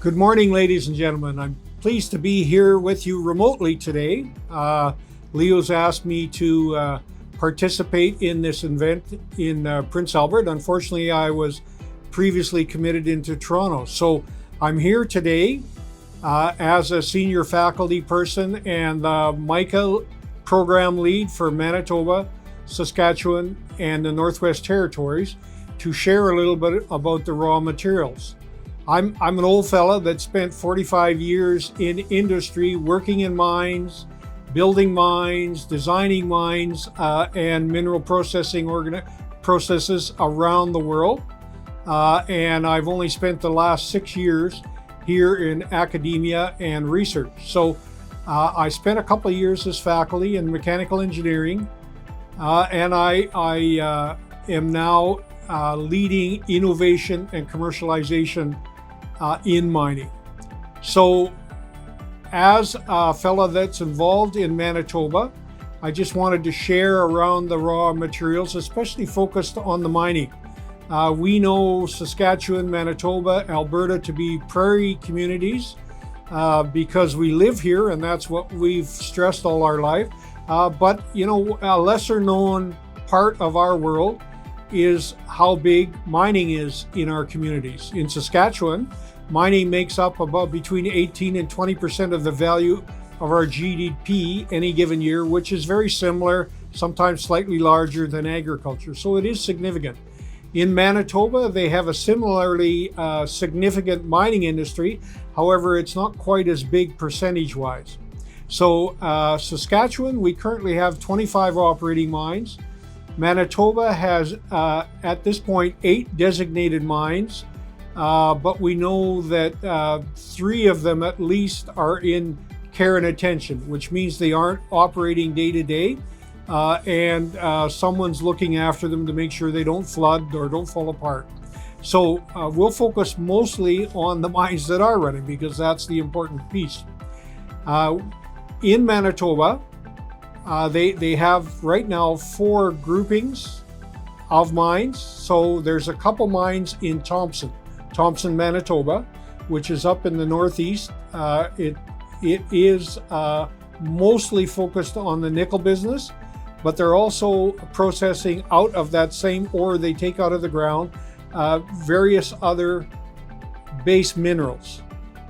Good morning, ladies and gentlemen. I'm pleased to be here with you remotely today. Leo's asked me to participate in this event in Prince Albert. Unfortunately, I was previously committed into Toronto. So I'm here today as a senior faculty person and MICA program lead for Manitoba, Saskatchewan, and the Northwest Territories to share a little bit about the raw materials. I'm an old fella that spent 45 years in industry working in mines, building mines, designing mines, and mineral processing processes around the world. And I've only spent the last 6 years here in academia and research. So I spent a couple of years as faculty in mechanical engineering, and I am now leading innovation and commercialization in mining. So as a fellow that's involved in Manitoba, I just wanted to share around the raw materials, especially focused on the mining. We know Saskatchewan, Manitoba, Alberta to be prairie communities because we live here and that's what we've stressed all our life. But a lesser known part of our world is how big mining is in our communities. In Saskatchewan, mining makes up about between 18 and 20% of the value of our GDP any given year, which is very similar, sometimes slightly larger than agriculture. So it is significant. In Manitoba, they have a similarly significant mining industry. However, it's not quite as big percentage-wise. So Saskatchewan, we currently have 25 operating mines. Manitoba has, at this point, 8 designated mines, but we know that 3 of them at least are in care and attention, which means they aren't operating day to day, and someone's looking after them to make sure they don't flood or don't fall apart. So we'll focus mostly on the mines that are running because that's the important piece. In Manitoba, they have right now 4 groupings of mines. So there's a couple mines in Thompson, Manitoba, which is up in the northeast. It is mostly focused on the nickel business, but they're also processing out of that same ore they take out of the ground various other base minerals.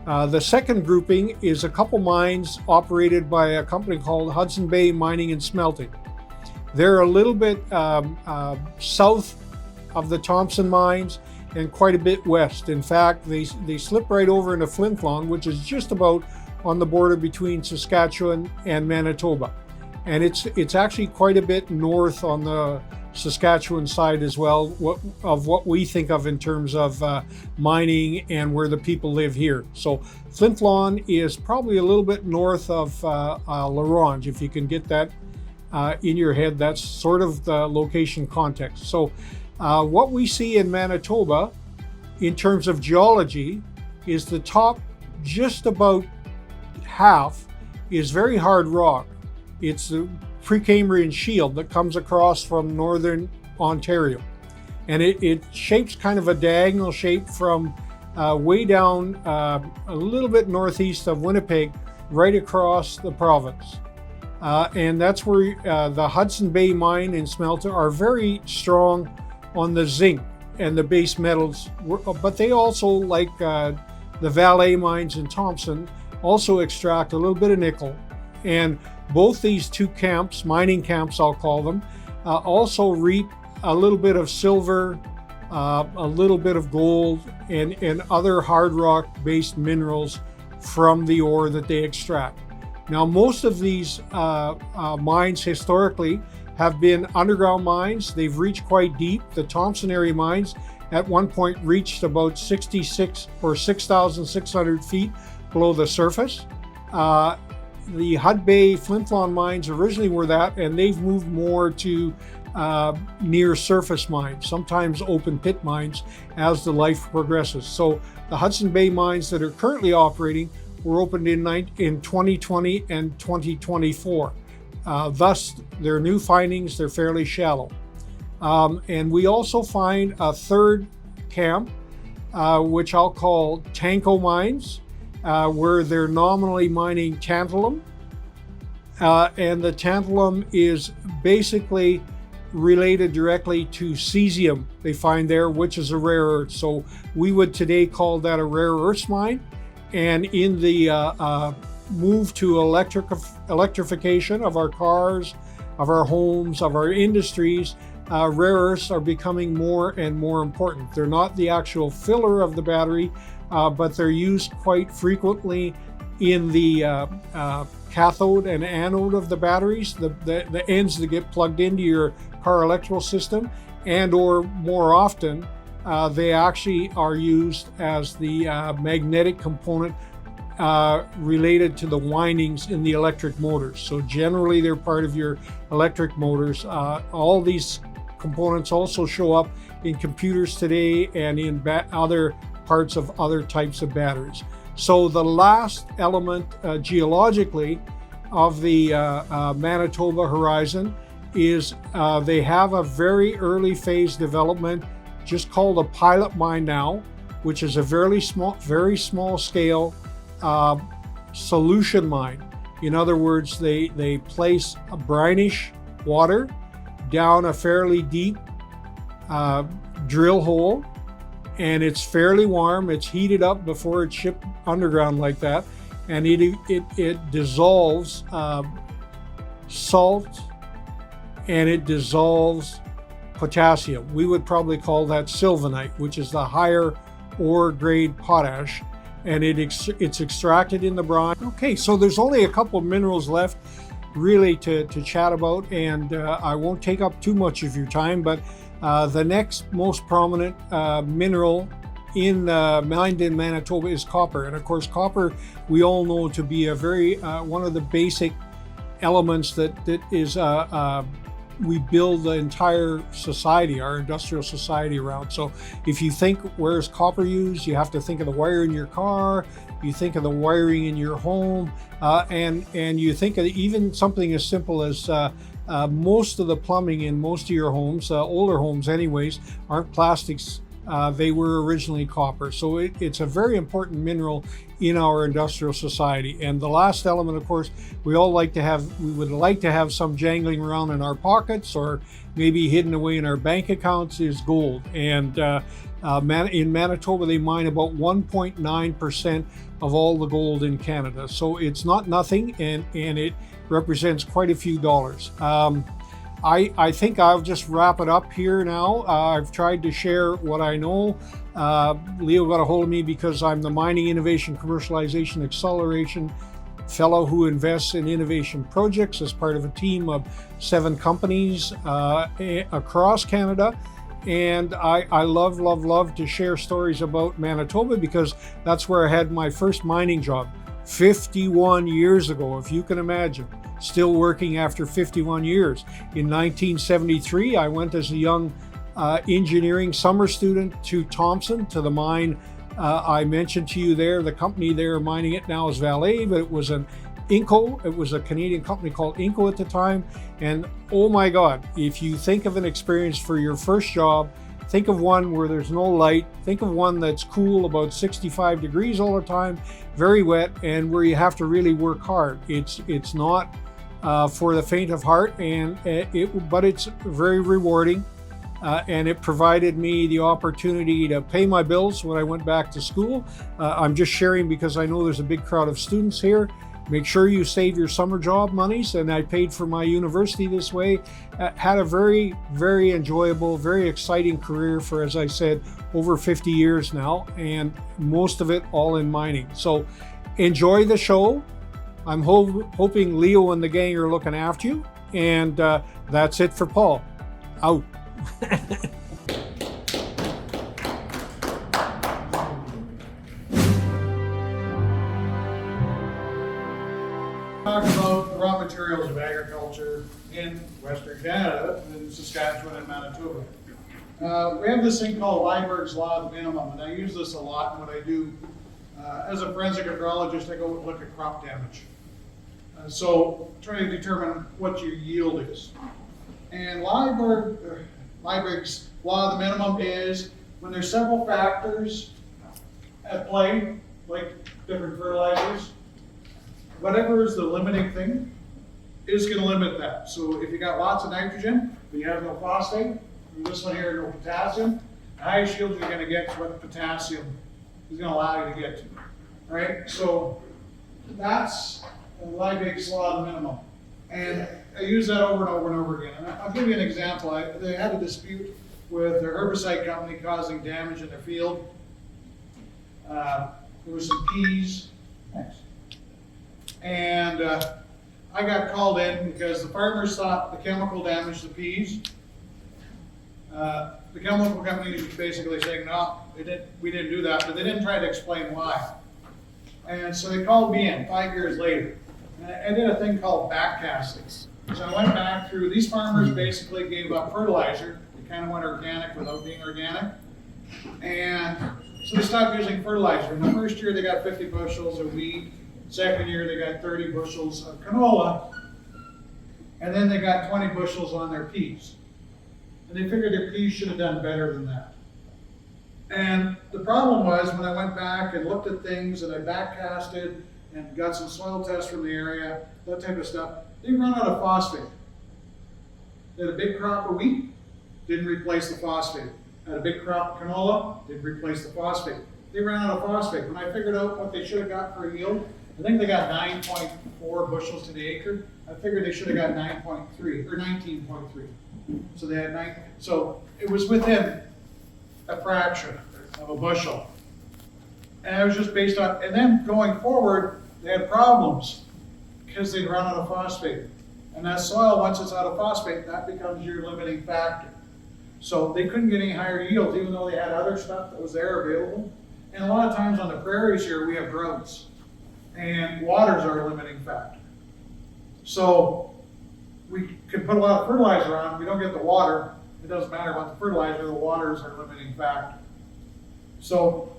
The second grouping is a couple mines operated by a company called Hudson Bay Mining and Smelting. They're a little bit south of the Thompson mines and quite a bit west. In fact, they slip right over into Flin Flon, which is just about on the border between Saskatchewan and Manitoba. And it's actually quite a bit north on the Saskatchewan side as well, what we think of in terms of mining and where the people live here. So Flin Flon is probably a little bit north of La Ronge, if you can get that in your head. That's sort of the location context. So what we see in Manitoba in terms of geology is the top just about half is very hard rock. It's the Precambrian shield that comes across from northern Ontario, and it shapes kind of a diagonal shape from way down a little bit northeast of Winnipeg right across the province, and that's where the Hudson Bay Mine and Smelter are very strong on the zinc and the base metals, but they also, like the Vallée mines in Thompson, also extract a little bit of nickel. And both these 2 camps, mining camps I'll call them, also reap a little bit of silver, a little bit of gold, and other hard rock based minerals from the ore that they extract. Now, most of these mines historically have been underground mines. They've reached quite deep. The Thompson area mines at one point reached about 66 or 6,600 feet below the surface. The Hud Bay Flin Flon mines originally were that, and they've moved more to near surface mines, sometimes open pit mines, as the life progresses. So the Hudson Bay mines that are currently operating were opened in 2020 and 2024. Thus, their new findings, they're fairly shallow. And we also find a third camp which I'll call tanko mines, where they're nominally mining tantalum. And the tantalum is basically related directly to cesium they find there, which is a rare earth. So we would today call that a rare earths mine. And in the move to electrification of our cars, of our homes, of our industries, rare earths are becoming more and more important. They're not the actual filler of the battery, but they're used quite frequently in the cathode and anode of the batteries, the ends that get plugged into your car electrical system, and or more often, they actually are used as the magnetic component related to the windings in the electric motors. So generally they're part of your electric motors. All these components also show up in computers today and in other parts of other types of batteries. So the last element geologically of the Manitoba horizon is they have a very early phase development, just called a pilot mine now, which is a very small scale solution mine. In other words, they place a brinish water down a fairly deep drill hole, and it's fairly warm. It's heated up before it's shipped underground like that, and it dissolves salt, and it dissolves potassium. We would probably call that sylvanite, which is the higher ore grade potash, and it's extracted in the brine. Okay, so there's only a couple of minerals left really to chat about, and I won't take up too much of your time, but the next most prominent mineral mined in Manitoba is copper. And of course, copper we all know to be a very one of the basic elements that is we build the entire society, our industrial society around. So if you think where's copper used, you have to think of the wire in your car, you think of the wiring in your home, and you think of even something as simple as most of the plumbing in most of your homes, older homes anyways, aren't plastics. They were originally copper. So it's a very important mineral in our industrial society. And the last element, of course, we would like to have some jangling around in our pockets or maybe hidden away in our bank accounts, is gold. And in Manitoba, they mine about 1.9% of all the gold in Canada. So it's not nothing, and it represents quite a few dollars. I think I'll just wrap it up here now. I've tried to share what I know. Leo got a hold of me because I'm the Mining Innovation Commercialization Acceleration Fellow who invests in innovation projects as part of a team of 7 companies across Canada. And I love to share stories about Manitoba because that's where I had my first mining job 51 years ago, if you can imagine. Still working after 51 years. In 1973, I went as a young engineering summer student to Thompson, to the mine I mentioned to you there. The company there mining it now is Labbe, but it was an Inco. It was a Canadian company called Inco at the time. And oh my God, if you think of an experience for your first job, think of one where there's no light. Think of one that's cool, about 65 degrees all the time, very wet, and where you have to really work hard. It's not for the faint of heart, but it's very rewarding, and it provided me the opportunity to pay my bills when I went back to school. I'm just sharing because I know there's a big crowd of students here. Make sure you save your summer job monies, and I paid for my university this way. Had a very, very enjoyable, very exciting career for, as I said, over 50 years now, and most of it all in mining. So enjoy the show. I'm hoping Leo and the gang are looking after you. And that's it for Paul. Out. Talk about raw materials of agriculture in Western Canada, in Saskatchewan and Manitoba. We have this thing called Liebig's Law of the Minimum, and I use this a lot in what I do. As a forensic hydrologist, I go look at crop damage. So try to determine what your yield is. And Liebig's Law of the Minimum is when there's several factors at play, like different fertilizers. Whatever is the limiting thing is going to limit that. So if you got lots of nitrogen, but you have no phosphate, and this one here, no potassium, the highest yield you're going to get is what the potassium is going to allow you to get to. Right? So that's Labbe's law of the minimum. And I use that over and over and over again. And I'll give you an example. They had a dispute with their herbicide company causing damage in their field. There was some peas. Thanks. And I got called in because the farmers thought the chemical damaged the peas. The chemical company was basically saying, no, we didn't do that, but they didn't try to explain why. And so they called me in 5 years later. And I did a thing called backcasting. So I went back through, these farmers basically gave up fertilizer. They kind of went organic without being organic. And so they stopped using fertilizer. In the first year, they got 50 bushels of wheat. Second year, they got 30 bushels of canola. And then they got 20 bushels on their peas. And they figured their peas should have done better than that. And the problem was when I went back and looked at things and I backcasted and got some soil tests from the area, that type of stuff, they run out of phosphate. They had a big crop of wheat, didn't replace the phosphate. Had a big crop of canola, didn't replace the phosphate. They ran out of phosphate. When I figured out what they should have got for a yield, I think they got 9.4 bushels to the acre. I figured they should have got 9.3 or 19.3. So they had 9. So it was within a fraction of a bushel. And it was just based on, and then going forward, they had problems because they'd run out of phosphate. And that soil, once it's out of phosphate, that becomes your limiting factor. So they couldn't get any higher yields, even though they had other stuff that was there available. And a lot of times on the prairies here, we have droughts. And water's our limiting factor. So we can put a lot of fertilizer on, we don't get the water. It doesn't matter about the fertilizer, the water is our limiting factor. So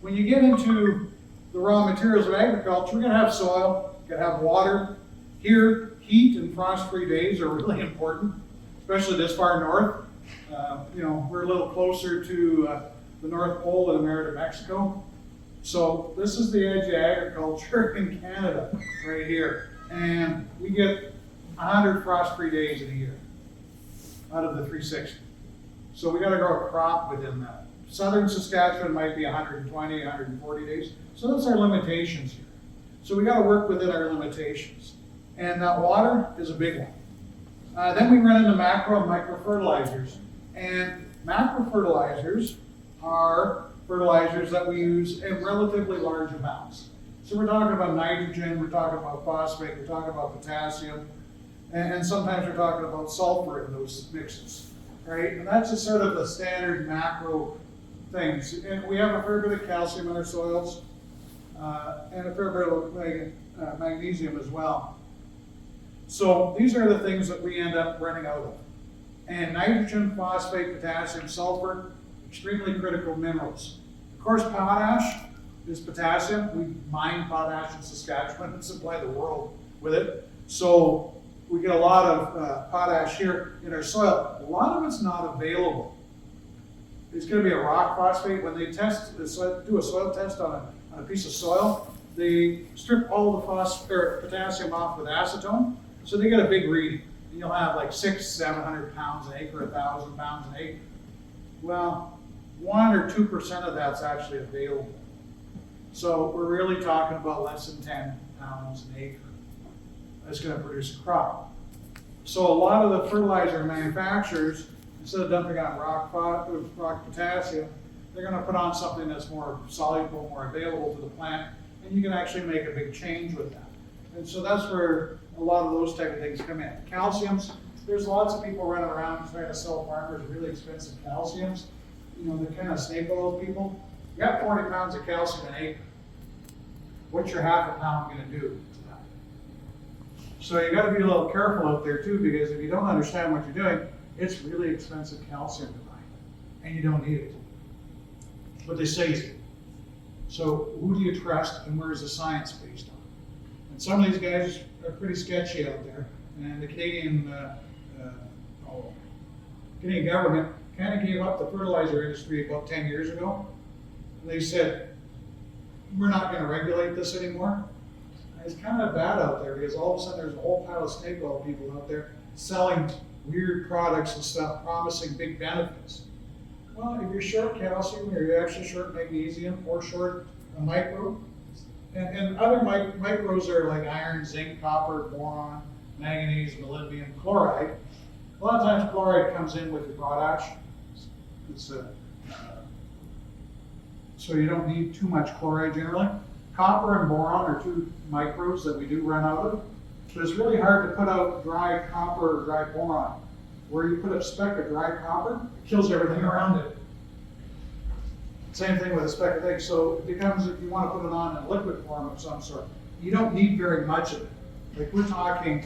when you get into the raw materials of agriculture, we're going to have soil, we're going to have water. Here, heat and frost-free days are really important, especially this far north. We're a little closer to the North Pole than America, Mexico. So this is the edge of agriculture in Canada, right here. And we get 100 frost-free days in a year out of the 360. So we got to grow a crop within that. Southern Saskatchewan might be 120, 140 days. So that's our limitations here. So we got to work within our limitations. And that water is a big one. Then we run into macro and micro fertilizers. And macro fertilizers are fertilizers that we use in relatively large amounts. So we're talking about nitrogen, we're talking about phosphate, we're talking about potassium, and sometimes we're talking about sulfur in those mixes, right? And that's just sort of the standard macro things. And we have a fair bit of calcium in our soils, and a fair bit of magnesium as well. So these are the things that we end up running out of. And nitrogen, phosphate, potassium, sulfur, extremely critical minerals. Of course, potash is potassium. We mine potash in Saskatchewan and supply the world with it. So we get a lot of potash here in our soil. A lot of it's not available. It's going to be a rock phosphate. When they do a soil test on a piece of soil, they strip all the potassium off with acetone. So they get a big reading. And you'll have like 600-700 pounds an acre, 1,000 pounds an acre. Well, 1 or 2% of that's actually available. So we're really talking about less than 10 pounds an acre. That's going to produce a crop. So a lot of the fertilizer manufacturers, instead of dumping on rock potassium, they're going to put on something that's more soluble, more available to the plant, and you can actually make a big change with that. And so that's where a lot of those type of things come in. Calciums, there's lots of people running around trying to sell farmers really expensive calciums. The kind of snake oil people. You got 40 pounds of calcium an acre. What's your half a pound going to do to that? So you got to be a little careful out there too, because if you don't understand what you're doing, it's really expensive calcium to buy, and you don't need it. But they say you do. So who do you trust, and where is the science based on? And some of these guys are pretty sketchy out there, and the Canadian government kind of gave up the fertilizer industry about 10 years ago. And they said, we're not going to regulate this anymore. It's kind of bad out there because all of a sudden there's a whole pile of snake oil people out there selling weird products and stuff, promising big benefits. Well, if you're short calcium, or you're actually short magnesium, or short a micro, and other micros are like iron, zinc, copper, boron, manganese, molybdenum, chloride. A lot of times chloride comes in with your potash. So you don't need too much chloride generally. Copper and boron are two micros that we do run out of. But it's really hard to put out dry copper or dry boron. Where you put a speck of dry copper, it kills everything around it. Same thing with a speck of zinc. So it becomes, if you want to put it on in a liquid form of some sort, you don't need very much of it. Like we're talking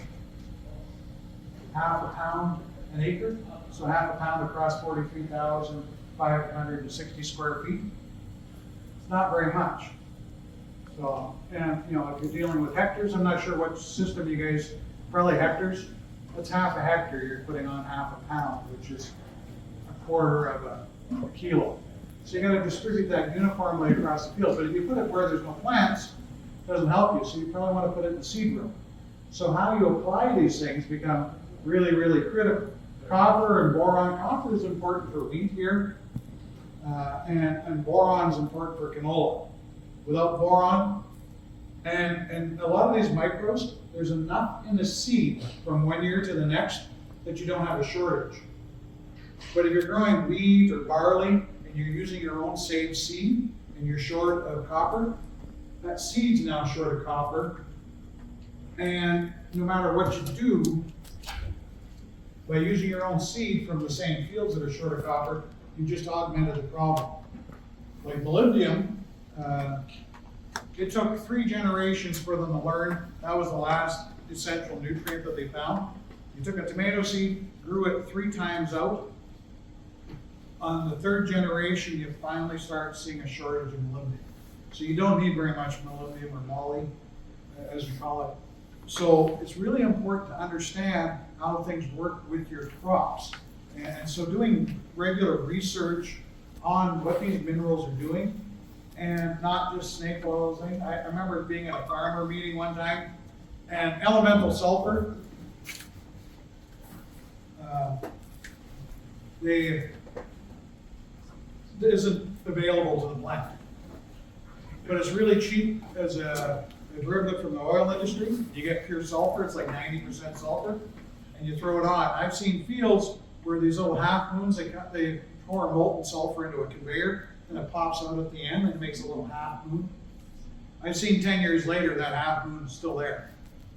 half a pound an acre. So half a pound across 43,560 square feet. It's not very much. So, and you know, if you're dealing with hectares, I'm not sure what system you guys, probably hectares. That's half a hectare, you're putting on half a pound, which is a quarter of a kilo. So you gotta distribute that uniformly across the field. But if you put it where there's no plants, it doesn't help you. So you probably wanna put it in the seed room. So how you apply these things become really, really critical. Copper and boron. Copper is important for wheat here, and boron is important for canola. Without boron, and a lot of these micros, there's enough in the seed from one year to the next that you don't have a shortage. But if you're growing wheat or barley and you're using your own saved seed and you're short of copper, that seed's now short of copper. And no matter what you do, by using your own seed from the same fields that are short of copper, you just augmented the problem. Like molybdenum, it took 3 generations for them to learn. That was the last essential nutrient that they found. You took a tomato seed, grew it 3 times out. On the 3rd generation, you finally start seeing a shortage of molybdenum. So you don't need very much molybdenum or moly, as we call it. So it's really important to understand how things work with your crops. And so doing regular research on what these minerals are doing, and not just snake oils. I remember being at a farmer meeting one time, and elemental sulfur, isn't available to the plant. But it's really cheap as a derivative from the oil industry. You get pure sulfur, it's like 90% sulfur, and you throw it on. I've seen fields where these little half moons, they pour molten sulfur into a conveyor, and it pops out at the end and it makes a little half moon. I've seen 10 years later that half moon is still there.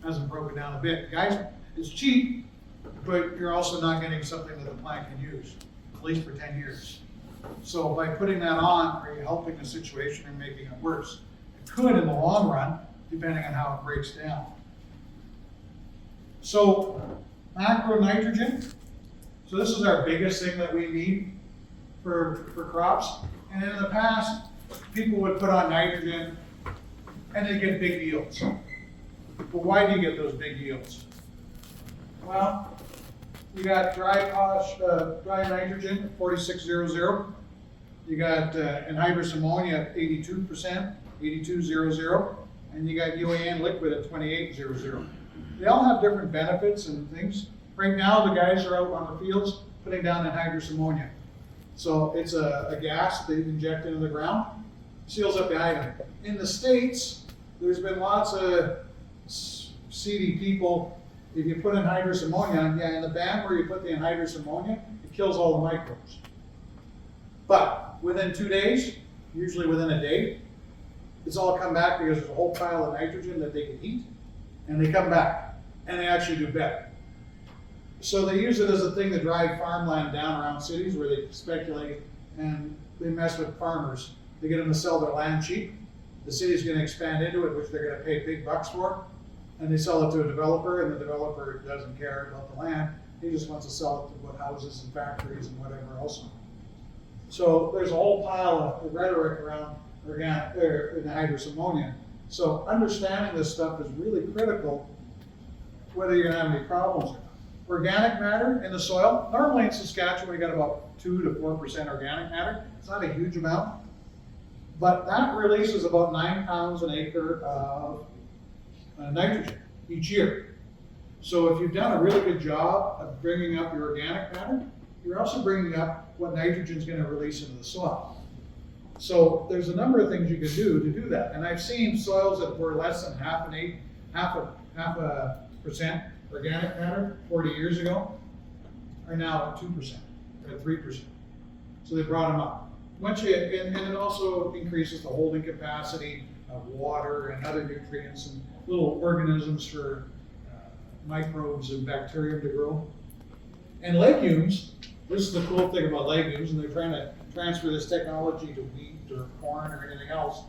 Hasn't broken down a bit. Guys, it's cheap, but you're also not getting something that the plant can use, at least for 10 years. So by putting that on, are you helping the situation or making it worse? It could in the long run, depending on how it breaks down. So macro nitrogen. So this is our biggest thing that we need for crops. And in the past, people would put on nitrogen and they get big yields. But why do you get those big yields? Well, you got dry nitrogen at 4600. You got anhydrous ammonia at 82%, 8200. And you got UAN liquid at 2800. They all have different benefits and things. Right now, the guys are out on the fields putting down anhydrous ammonia. So it's a gas they inject into the ground, seals up the item. In the States, there's been lots of seedy people. If you put anhydrous ammonia, in the band where you put the anhydrous ammonia, it kills all the microbes. But within 2 days, usually within a day, it's all come back because there's a whole pile of nitrogen that they can eat, and they come back, and they actually do better. So they use it as a thing to drive farmland down around cities where they speculate and they mess with farmers. They get them to sell their land cheap. The city's going to expand into it, which they're going to pay big bucks for, and they sell it to a developer, and the developer doesn't care about the land. He just wants to sell it to put houses and factories and whatever else on. So there's a whole pile of rhetoric around anhydrous ammonia. So understanding this stuff is really critical, whether you're going to have any problems or not. Organic matter in the soil. Normally in Saskatchewan, we got about 2 to 4% organic matter. It's not a huge amount. But that releases about 9 pounds an acre of nitrogen each year. So if you've done a really good job of bringing up your organic matter, you're also bringing up what nitrogen is going to release into the soil. So there's a number of things you can do to do that. And I've seen soils that were less than half a percent organic matter 40 years ago are now at 2%, at 3%. So they brought them up. And it also increases the holding capacity of water and other nutrients and little organisms for microbes and bacteria to grow. And legumes, this is the cool thing about legumes, and they're trying to transfer this technology to wheat or corn or anything else.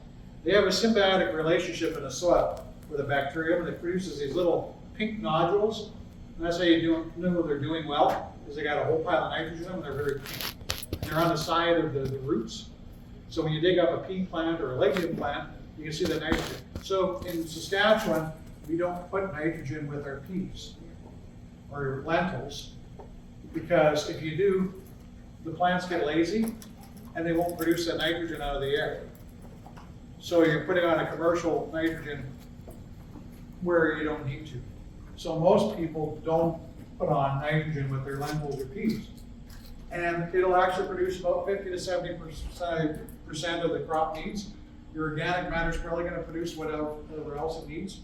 They have a symbiotic relationship in the soil with a bacterium, and it produces these little pink nodules. And that's how you know they're doing well, because they got a whole pile of nitrogen in them, and they're very pink. And they're on the side of the roots. So when you dig up a pea plant or a legume plant, you can see the nitrogen. So in Saskatchewan, we don't put nitrogen with our peas or lentils, because if you do, the plants get lazy and they won't produce that nitrogen out of the air. So you're putting on a commercial nitrogen where you don't need to. So most people don't put on nitrogen with their lentils or peas. And it'll actually produce about 50 to 70% of the crop needs. Your organic matter is probably going to produce whatever else it needs.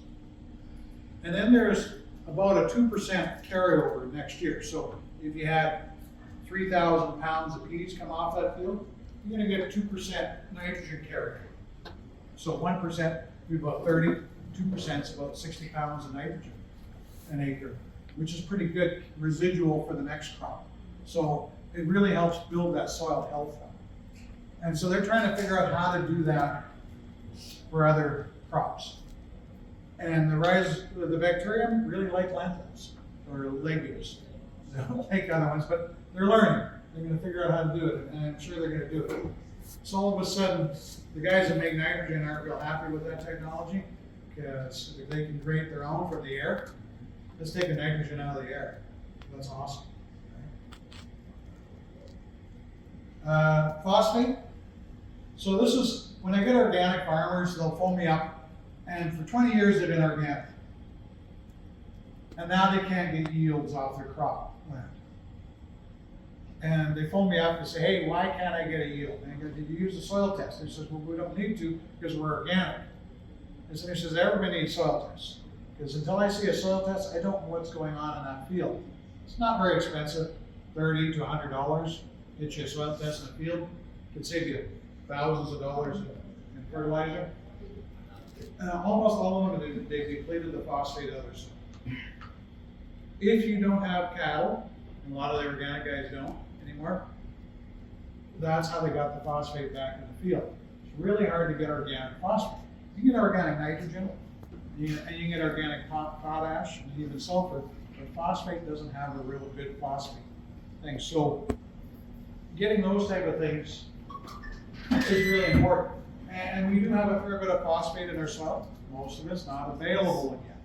And then there's about a 2% carryover next year. So if you had 3,000 pounds of peas come off that field, you're going to get 2% nitrogen carryover. So 1% would be about 30, 2% is about 60 pounds of nitrogen an acre, which is pretty good residual for the next crop. So it really helps build that soil health up. And so they're trying to figure out how to do that for other crops. And the bacterium really like lentils or legumes. They don't like other ones, but they're learning. They're going to figure out how to do it, and I'm sure they're going to do it. So all of a sudden, the guys that make nitrogen aren't real happy with that technology, because if they can create their own from the air, let's take the nitrogen out of the air. That's awesome. Phosphate. So this is, when I get organic farmers, they'll phone me up, and for 20 years they've been organic. And now they can't get yields off their crop land. And they phone me up and say, hey, why can't I get a yield? And I go, did you use a soil test? And he says, well, we don't need to because we're organic. And so he says, everybody needs soil tests. Because until I see a soil test, I don't know what's going on in that field. It's not very expensive, $30 to $100. Get you a soil test in the field. It can save you thousands of dollars in fertilizer. Almost all of them, they depleted the phosphate of their soil. If you don't have cattle, and a lot of the organic guys don't anymore, that's how they got the phosphate back in the field. It's really hard to get organic phosphate. You can get organic nitrogen, and you can get organic potash, and even sulfur, but phosphate doesn't have a real good phosphate thing. So getting those type of things is really important. And we do have a fair bit of phosphate in our soil. Most of it's not available again.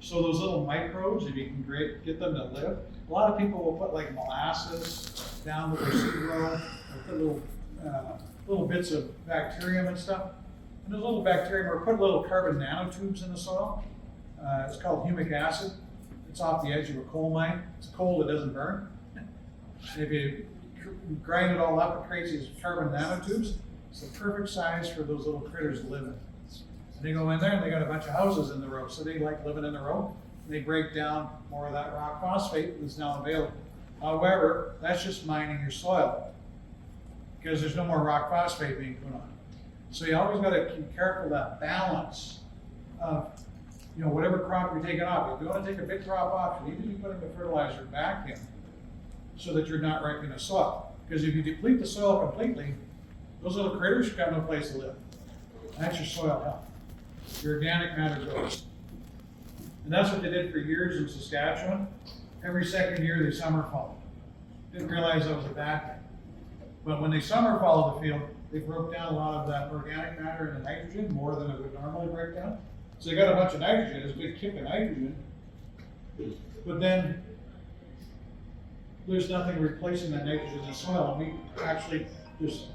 So those little microbes, if you can get them to live, a lot of people will put like molasses down with their seed row, or put little bits of bacterium and stuff. And those little bacterium, or put little carbon nanotubes in the soil. It's called humic acid. It's off the edge of a coal mine. It's coal that doesn't burn. And if you grind it all up, it creates these carbon nanotubes. It's the perfect size for those little critters to live in. And they go in there and they got a bunch of houses in the row, so they like living in the row. And they break down more of that rock phosphate that's now available. However, that's just mining your soil, because there's no more rock phosphate being put on. So you always got to keep careful of that balance of, whatever crop you're taking off. If you want to take a big crop off, you need to be putting the fertilizer back in so that you're not wrecking the soil. Because if you deplete the soil completely, those little critters got no place to live. That's your soil health. Your organic matter goes. And that's what they did for years in Saskatchewan. Every second year they summer followed. Didn't realize that was a bad thing. But when they summer followed the field, they broke down a lot of that organic matter into nitrogen, more than it would normally break down. So they got a bunch of nitrogen, it's a big kick of nitrogen. But then there's nothing replacing that nitrogen in the soil. And we actually just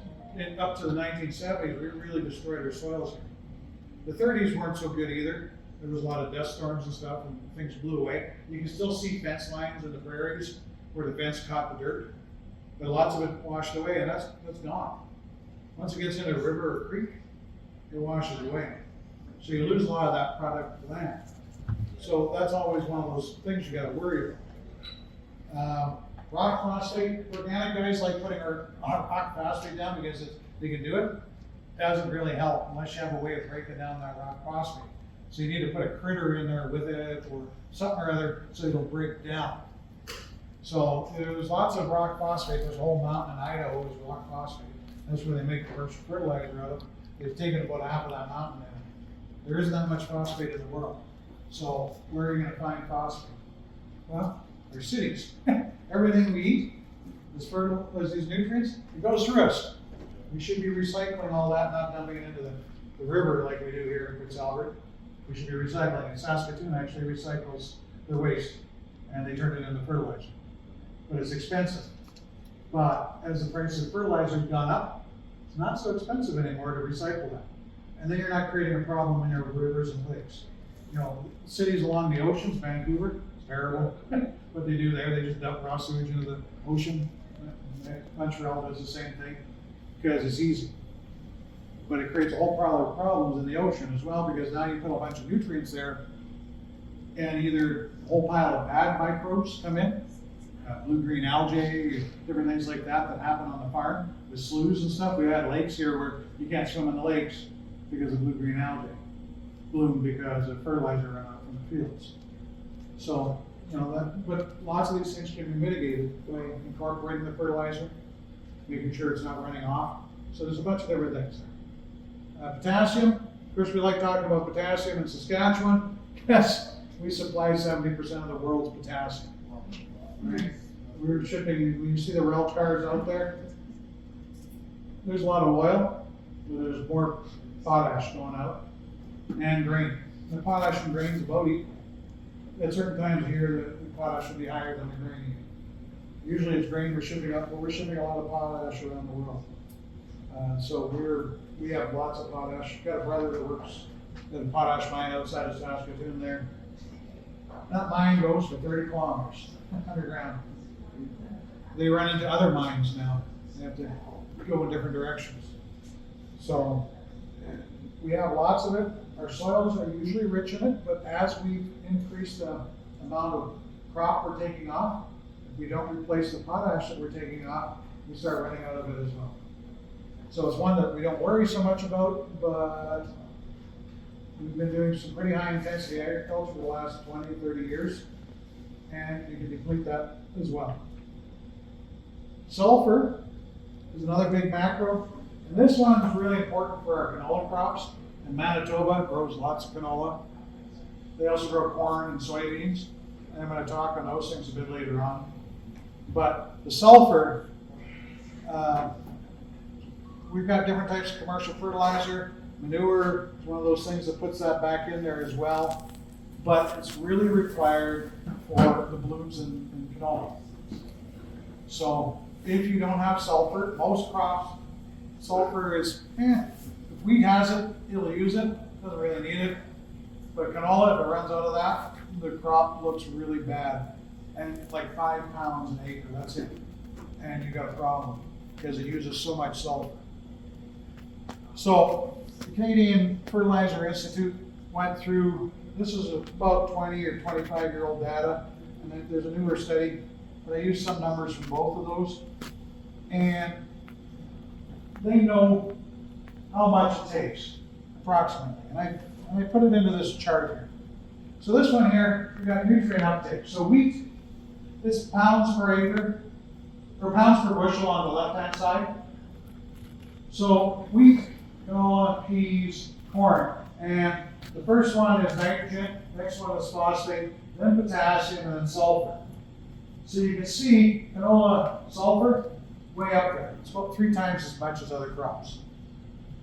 up to the 1970s, we really destroyed our soils here. The 30s weren't so good either. There was a lot of dust storms and stuff, and things blew away. You can still see fence lines in the prairies where the fence caught the dirt, but lots of it washed away, and that's gone. Once it gets into a river or creek, it washes away. So you lose a lot of that product land. So that's always one of those things you got to worry about. Rock phosphate, organic guys like putting our rock phosphate down because they can do it. Doesn't really help unless you have a way of breaking down that rock phosphate. So you need to put a critter in there with it or something or other so it'll break down. So there's lots of rock phosphate. There's a whole mountain in Idaho is rock phosphate. That's where they make commercial fertilizer out of. They've taken about half of that mountain in. There isn't that much phosphate in the world. So where are you going to find phosphate? Well, there's cities. Everything we eat is fertile, as these nutrients, it goes through us. We should be recycling all that, not dumping it into the river like we do here in Prince Albert. We should be recycling. And Saskatoon actually recycles their waste and they turn it into fertilizer. But it's expensive. But as the price of fertilizer has gone up, it's not so expensive anymore to recycle that. And then you're not creating a problem in your rivers and lakes. You know, cities along the oceans, Vancouver, it's terrible. What they do there, they just dump raw sewage into the ocean. Montreal does the same thing because it's easy. But it creates a whole pile of problems in the ocean as well because now you put a bunch of nutrients there and either a whole pile of bad microbes come in, blue-green algae, different things like that happen on the farm, the sloughs and stuff. We had lakes here where you can't swim in the lakes because of blue-green algae. Bloom because of fertilizer runoff from the fields. So, you know, but lots of these things can be mitigated by incorporating the fertilizer, making sure it's not running off. So there's a bunch of different things there. Potassium, of course we like talking about potassium in Saskatchewan. Yes, we supply 70% of the world's potassium. Right? We're shipping, when you see the rail cars out there, there's a lot of oil, but there's more potash going out, and grain. The potash and grain is about equal. At certain times of year, the potash should be higher than the grain. Usually it's grain we're shipping up, but we're shipping a lot of potash around the world. So we have lots of potash. Got a brother that works in a potash mine outside of Saskatoon there. That mine goes for 30 kilometers underground. They run into other mines now. They have to go in different directions. So we have lots of it. Our soils are usually rich in it, but as we increase the amount of crop we're taking off, if we don't replace the potash that we're taking off, we start running out of it as well. So it's one that we don't worry so much about, but we've been doing some pretty high intensity agriculture for the last 20, 30 years, and you can deplete that as well. Sulfur is another big macro, and this one is really important for our canola crops. And Manitoba grows lots of canola. They also grow corn and soybeans, and I'm going to talk on those things a bit later on. But the sulfur, we've got different types of commercial fertilizer. Manure is one of those things that puts that back in there as well. But it's really required for the blooms in canola. So if you don't have sulfur, most crops, sulfur is, if wheat has it, it'll use it, doesn't really need it. But canola, if it runs out of that, the crop looks really bad. And it's like 5 pounds an acre, that's it. And you got a problem because it uses so much sulfur. So the Canadian Fertilizer Institute went through, this is about 20 or 25-year-old data, and then there's a newer study, but I used some numbers from both of those. And they know how much it takes, approximately. And I put it into this chart here. So this one here, we've got nutrient uptake. So wheat, this pounds per acre, or pounds per bushel on the left-hand side. So wheat, canola, peas, corn. And the first one is nitrogen, next one is phosphate, then potassium, and then sulfur. So you can see canola sulfur way up there. It's about 3 times as much as other crops.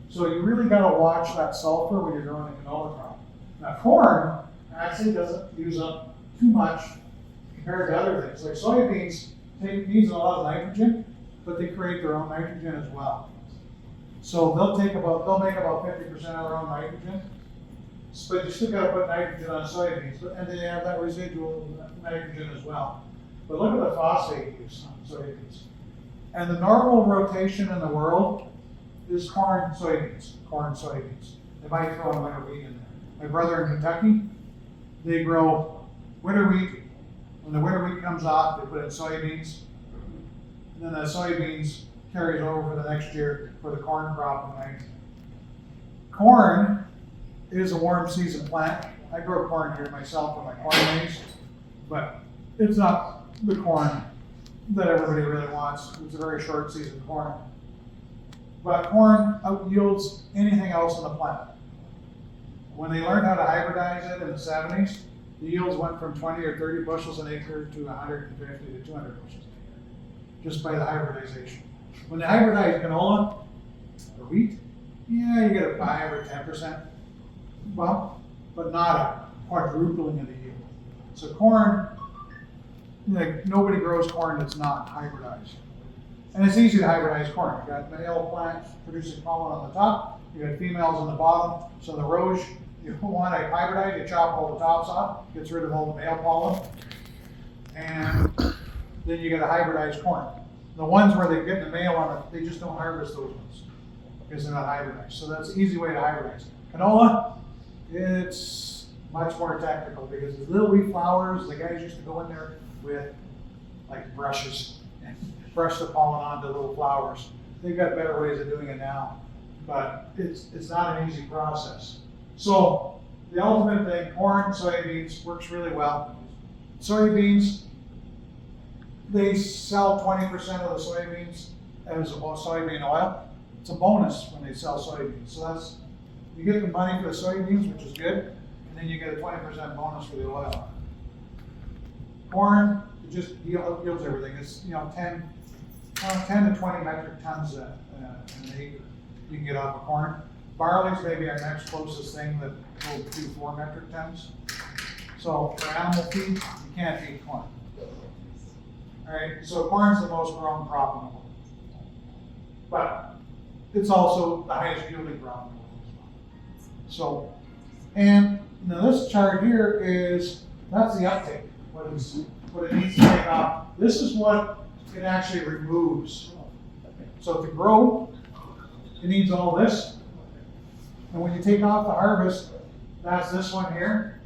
So you really got to watch that sulfur when you're growing a canola crop. Now corn actually doesn't use up too much compared to other things. Like soybeans needs a lot of nitrogen, but they create their own nitrogen as well. So they'll make about 50% of their own nitrogen, but you still gotta put nitrogen on soybeans, and they have that residual nitrogen as well. But look at the phosphate use on soybeans. And the normal rotation in the world is corn, soybeans. They might throw in winter wheat in there. My brother in Kentucky, they grow winter wheat. When the winter wheat comes off, they put in soybeans. And then the soybeans carries over for the next year for the corn crop. Corn is a warm season plant. I grow corn here myself on my corn maze, but it's not the corn that everybody really wants. It's a very short season corn. But corn out yields anything else on the planet. When they learned how to hybridize it in the 70s, the yields went from 20 or 30 bushels an acre to 150 to 200 bushels an acre, just by the hybridization. When they hybridize canola or wheat, yeah, you get a 5 or 10% bump, but not a quadrupling of the yield. So corn, like, nobody grows corn that's not hybridized. And it's easy to hybridize corn. You got male plants producing pollen on the top, you got females on the bottom. So the rows, you want to hybridize, you chop all the tops off, gets rid of all the male pollen, and then you got to hybridize corn. The ones where they get the male on it, they just don't harvest those ones because they're not hybridized. So that's an easy way to hybridize. Canola, it's much more technical because the little wee flowers, the guys used to go in there with like brushes and brush the pollen onto little flowers. They've got better ways of doing it now, but it's not an easy process. So the ultimate thing, corn, soybeans, works really well. Soybeans, they sell 20% of the soybeans as soybean oil. It's a bonus when they sell soybeans. So that's, you get the money for the soybeans, which is good, and then you get a 20% bonus for the oil. Corn, it just yields everything. It's 10 to 20 metric tons an acre you can get off of corn. Barley's maybe our next closest thing that will do 4 metric tons. So for animal feed, you can't feed corn. All right, so corn's the most grown crop in the world. But it's also the highest yielding crop in the world as well. So, and now this chart here that's the uptake, what it needs to take off. This is what it actually removes. So to grow, it needs all this. And when you take off the harvest, that's this one here.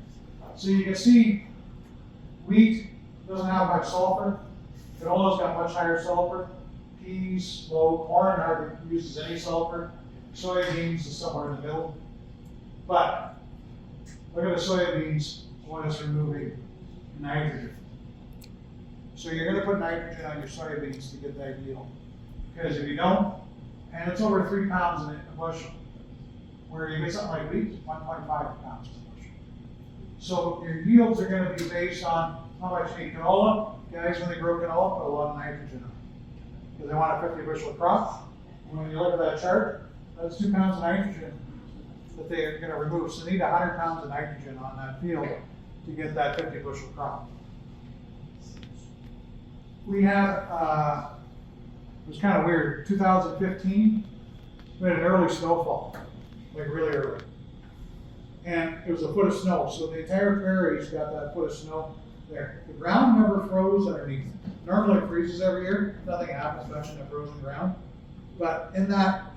So you can see wheat doesn't have much sulfur. Canola's got much higher sulfur. Peas, low. Corn hardly uses any sulfur. Soybeans is somewhere in the middle. But look at the soybeans, one is removing nitrogen. So you're going to put nitrogen on your soybeans to get that yield. Because if you don't, and it's over 3 pounds a bushel, where you get something like wheat, 1.5 pounds per bushel. So your yields are going to be based on how much you eat canola. Guys, when they grow canola, put a lot of nitrogen on it. Because they want a 50 bushel crop. And when you look at that chart, that's 2 pounds of nitrogen that they're going to remove. So they need 100 pounds of nitrogen on that field to get that 50 bushel crop. We had, it was kind of weird, 2015, we had an early snowfall, like really early. And it was a foot of snow, so the entire prairie's got that foot of snow there. The ground never froze underneath. Normally it freezes every year, nothing happens much in the frozen ground. But in that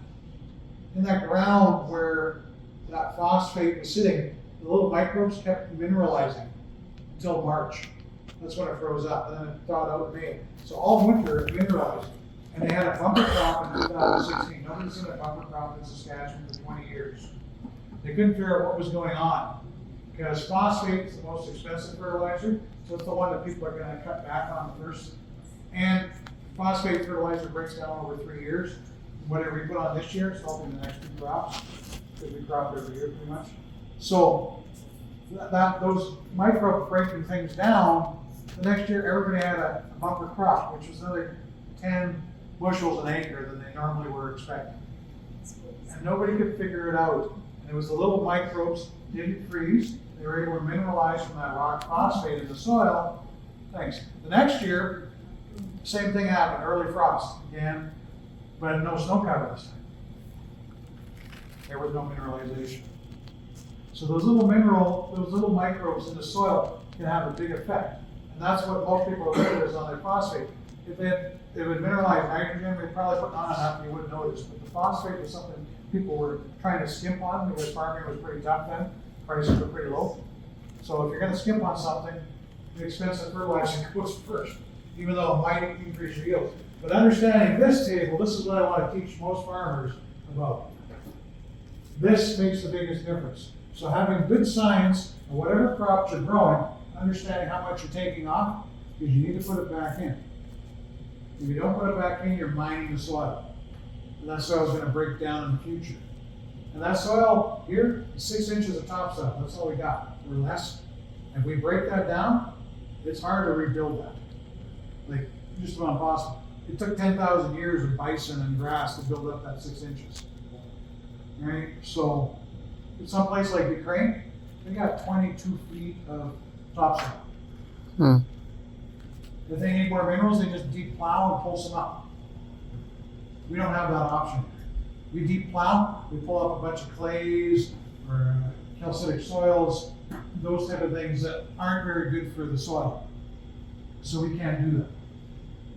ground where that phosphate was sitting, the little microbes kept mineralizing until March. That's when it froze up, and then it thawed out in May. So all winter it mineralized. And they had a bumper crop in 2016. Nobody's seen a bumper crop in Saskatchewan for 20 years. They couldn't figure out what was going on because phosphate is the most expensive fertilizer, so it's the one that people are going to cut back on first. And phosphate fertilizer breaks down over 3 years. Whatever you put on this year, it's helping the next 2 crops because we crop every year pretty much. So those microbes breaking things down, the next year everybody had a bumper crop, which was another 10 bushels an acre than they normally were expecting. And nobody could figure it out. And it was the little microbes didn't freeze. They were able to mineralize from that rock phosphate in the soil. Thanks. The next year, same thing happened, early frost again, but no snow cover this time. there was no mineralization. So those little microbes in the soil can have a big effect. And that's what most people look at is on their phosphate. If it would mineralize nitrogen, we'd probably put on enough and you wouldn't notice. But the phosphate was something people were trying to skimp on because farming was pretty tough then. Prices were pretty low. So if you're gonna skimp on something, the expensive fertilizer goes first, even though it might increase your yield. But understanding this table, this is what I want to teach most farmers about. This makes the biggest difference. So having good signs of whatever crops you're growing, understanding how much you're taking off, because you need to put it back in. If you don't put it back in, you're mining the soil. And that soil is going to break down in the future. And that soil here is 6 inches of topsoil. That's all we got, or less. And if we break that down, it's hard to rebuild that. Like, just about impossible. It took 10,000 years of bison and grass to build up that 6 inches. Right? So, in some place like Ukraine, they got 22 feet of topsoil. If they need more minerals, they just deep plow and pull some up. We don't have that option. We deep plow, we pull up a bunch of clays or calcitic soils, those type of things that aren't very good for the soil. So we can't do that.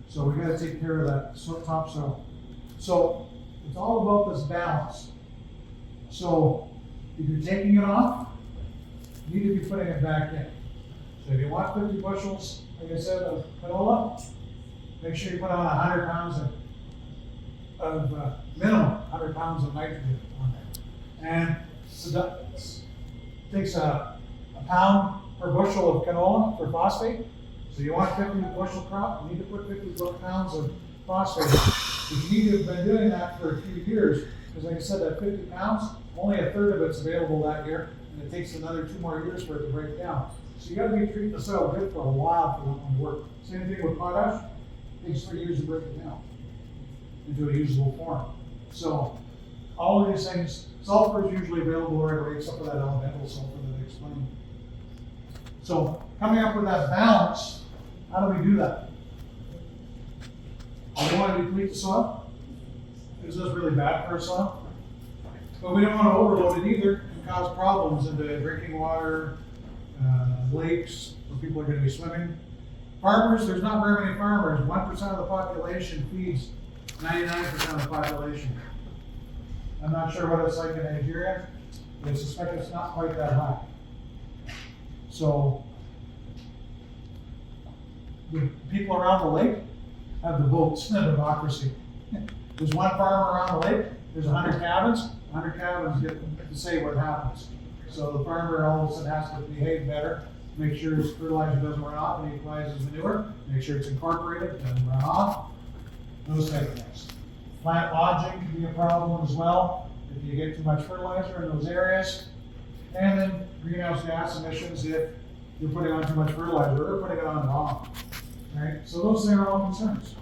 So we gotta take care of that topsoil. So it's all about this balance. So if you're taking it off, you need to be putting it back in. So if you want 50 bushels, like I said, of canola, make sure you put on 100 pounds of minimum 100 pounds of nitrogen on there. And so it takes a pound per bushel of canola for phosphate. So you want 50 bushel crop, you need to put 50 pounds of phosphate. You need to have been doing that for a few years, because like I said, that 50 pounds, only a third of it's available that year, and it takes another 2 more years for it to break down. So you gotta be treating the soil good for a while for that one to work. Same thing with potash, it takes 3 years to break it down into a usable form. So all of these things, sulfur is usually available right away, except for that elemental sulfur that I explained. So coming up with that balance, how do we do that? We don't want to deplete the soil, because that's really bad for our soil. But we don't want to overload it either and cause problems into drinking water, lakes, where people are going to be swimming. Farmers, there's not very many farmers. 1% of the population feeds 99% of the population. I'm not sure what it's like in Nigeria, but I suspect it's not quite that high. So the people around the lake have the votes in a democracy. There's one farmer around the lake, there's 100 cabins, 100 cabins get to say what happens. So the farmer all of a sudden has to behave better, make sure his fertilizer doesn't run off when he applies his manure, make sure it's incorporated, doesn't run off, those type of things. Plant lodging can be a problem as well if you get too much fertilizer in those areas. And then greenhouse gas emissions if you're putting on too much fertilizer or putting it on wrong. Right? So those things are all concerns.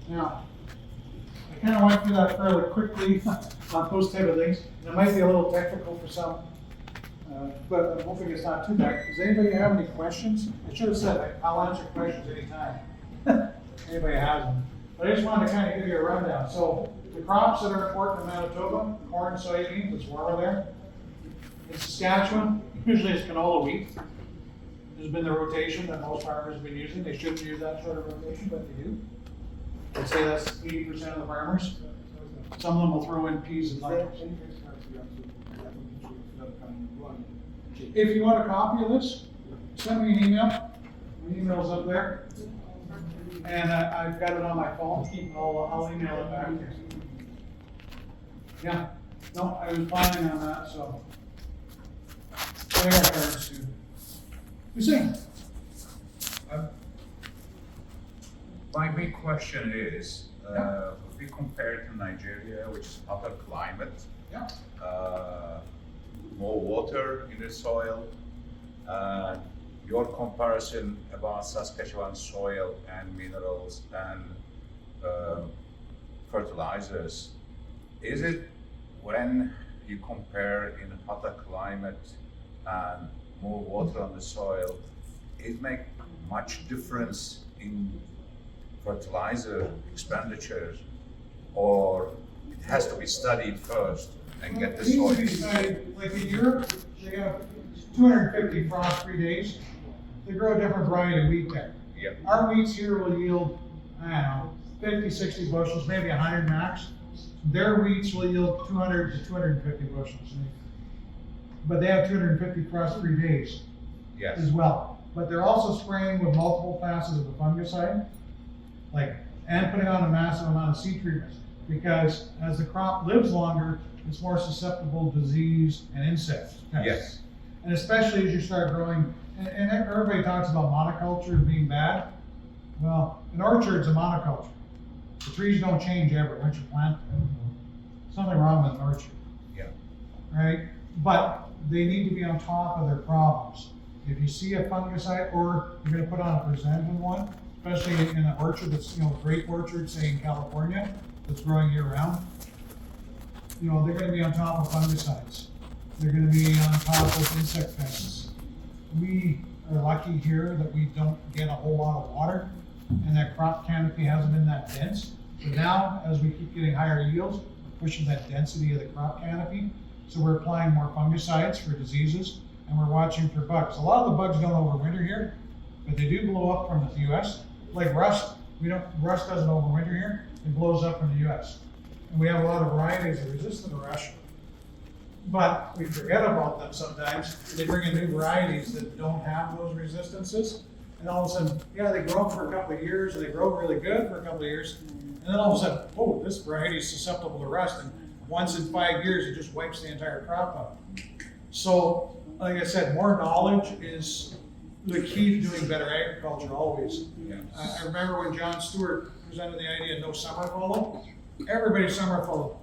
Now, I kind of went through that fairly quickly on those type of things. It might be a little technical for some, but I'm hoping it's not too bad. Does anybody have any questions? I should have said I'll answer questions anytime. Anybody has them. But I just wanted to kind of give you a rundown. So the crops that are important in Manitoba, corn, soybeans, it's warmer there. In Saskatchewan, usually it's canola wheat. There's been the rotation that most farmers have been using. They shouldn't use that sort of rotation, but they do. I'd say that's 80% of the farmers. Some of them will throw in peas and lentils. If you want a copy of this, send me an email. My email's up there. And I've got it on my phone. I'll email it back to you. Yeah. No, I was planning on that, so. I got cards too. You see? My big question is, if we compare to Nigeria, which is hotter climate, Yeah. More water in the soil, your comparison about Saskatchewan soil and minerals and fertilizers, is it when you compare in a hotter climate and more water on the soil, it make much difference in fertilizer expenditures or it has to be studied first and get the It needs to be soil? studied. Like in Europe, they have 250 frost-free days. They grow a different variety of wheat there. Yeah. Our wheats here will yield, I don't know, 50, 60 bushels, maybe 100 max. Their wheats will yield 200 to 250 bushels. But they have 250 frost-free days Yes. as well. But they're also spraying with multiple classes of the fungicide, and putting on a massive amount of seed treatment. Because as the crop lives longer, it's more susceptible to disease and insect pests. Yes. And especially as you start growing, and everybody talks about monoculture being bad. Well, an orchard's a monoculture. The trees don't change ever once you plant them. There's nothing wrong with an orchard. Yeah. Right? But they need to be on top of their problems. If you see a fungicide, or you're going to put on a presented one, especially in an orchard that's, grape orchard, say in California, that's growing year round, they're going to be on top of fungicides. They're going to be on top of insect pests. We are lucky here that we don't get a whole lot of water, and that crop canopy hasn't been that dense. But now, as we keep getting higher yields, we're pushing that density of the crop canopy. So we're applying more fungicides for diseases, and we're watching for bugs. A lot of the bugs don't overwinter here, but they do blow up from the US. Like rust, rust doesn't overwinter here, it blows up from the US. And we have a lot of varieties that are resistant to rust. But we forget about them sometimes. They bring in new varieties that don't have those resistances. And all of a sudden, they grow for a couple of years, and they grow really good for a couple of years. And then all of a sudden, oh, this variety is susceptible to rust. And once in 5 years, it just wipes the entire crop out. So, like I said, more knowledge is the key to doing better agriculture always. Yeah. I remember when John Stewart presented the idea of no summer fallow. Everybody summer fallow.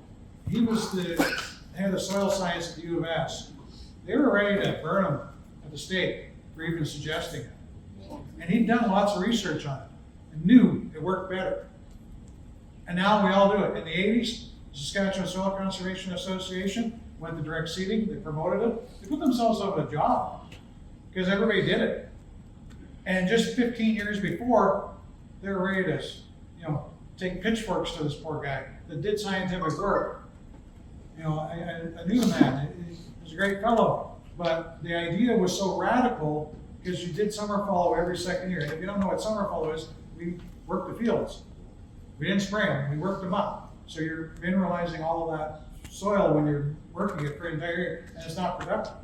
He was the head of soil science at the U of S. They were ready to burn him at the stake for even suggesting it. And he'd done lots of research on it and knew it worked better. And now we all do it. In the 80s, the Saskatchewan Soil Conservation Association went to direct seeding. They promoted it. They put themselves out of a job because everybody did it. And just 15 years before, they were ready to, take pitchforks to this poor guy that did scientific work. I knew the man. He was a great fellow. But the idea was so radical because you did summer fallow every second year. And if you don't know what summer fallow is, we worked the fields. We didn't spray them, we worked them up. So you're mineralizing all of that soil when you're working it for an entire year, and it's not productive.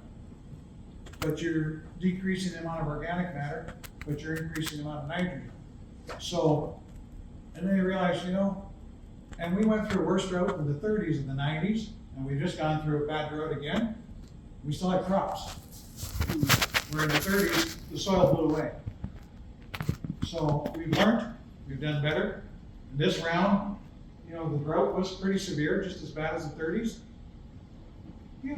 But you're decreasing the amount of organic matter, but you're increasing the amount of nitrogen. So, and then you realize, and we went through a worse drought in the 30s and the 90s, and we've just gone through a bad drought again. We still had crops. Where in the 30s, the soil blew away. So we've learned, we've done better. In this round, the drought was pretty severe, just as bad as the 30s.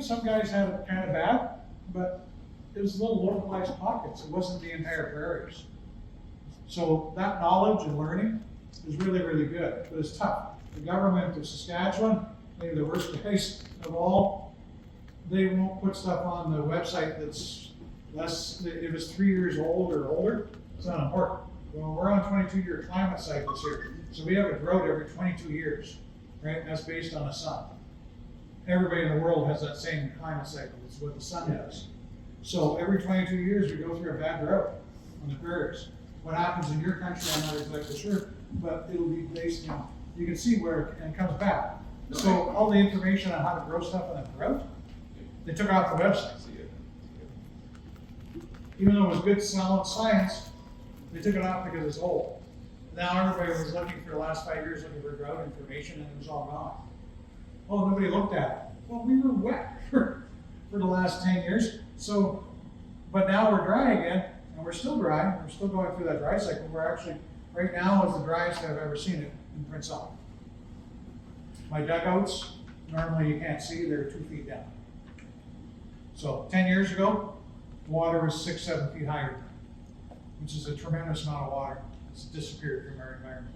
Some guys had it kind of bad, but it was little localized pockets. It wasn't the entire prairies. So that knowledge and learning is really, really good, but it's tough. The government of Saskatchewan, maybe the worst place of all, they won't put stuff on the website that's less, if it's 3 years old or older, it's not important. Well, we're on 22-year climate cycles here. So we have a drought every 22 years, right? And that's based on the sun. Everybody in the world has that same climate cycle. It's what the sun does. So every 22 years, we go through a bad drought on the prairies. What happens in your country, I'm not exactly sure, but it'll be based on, you can see where it comes back. So all the information on how to grow stuff in a drought, they took off the website. Even though it was good solid science, they took it off because it's old. Now everybody was looking for the last 5 years, looking for drought information, and it was all gone. Oh, nobody looked at it. Well, we were wet for the last 10 years. So, but now we're dry again, and we're still dry. We're still going through that dry cycle. We're actually, right now, is the driest I've ever seen it in Prince Albert. My dugouts, normally you can't see, they're 2 feet down. So 10 years ago, the water was 6, 7 feet higher, which is a tremendous amount of water. It's disappeared from our environment.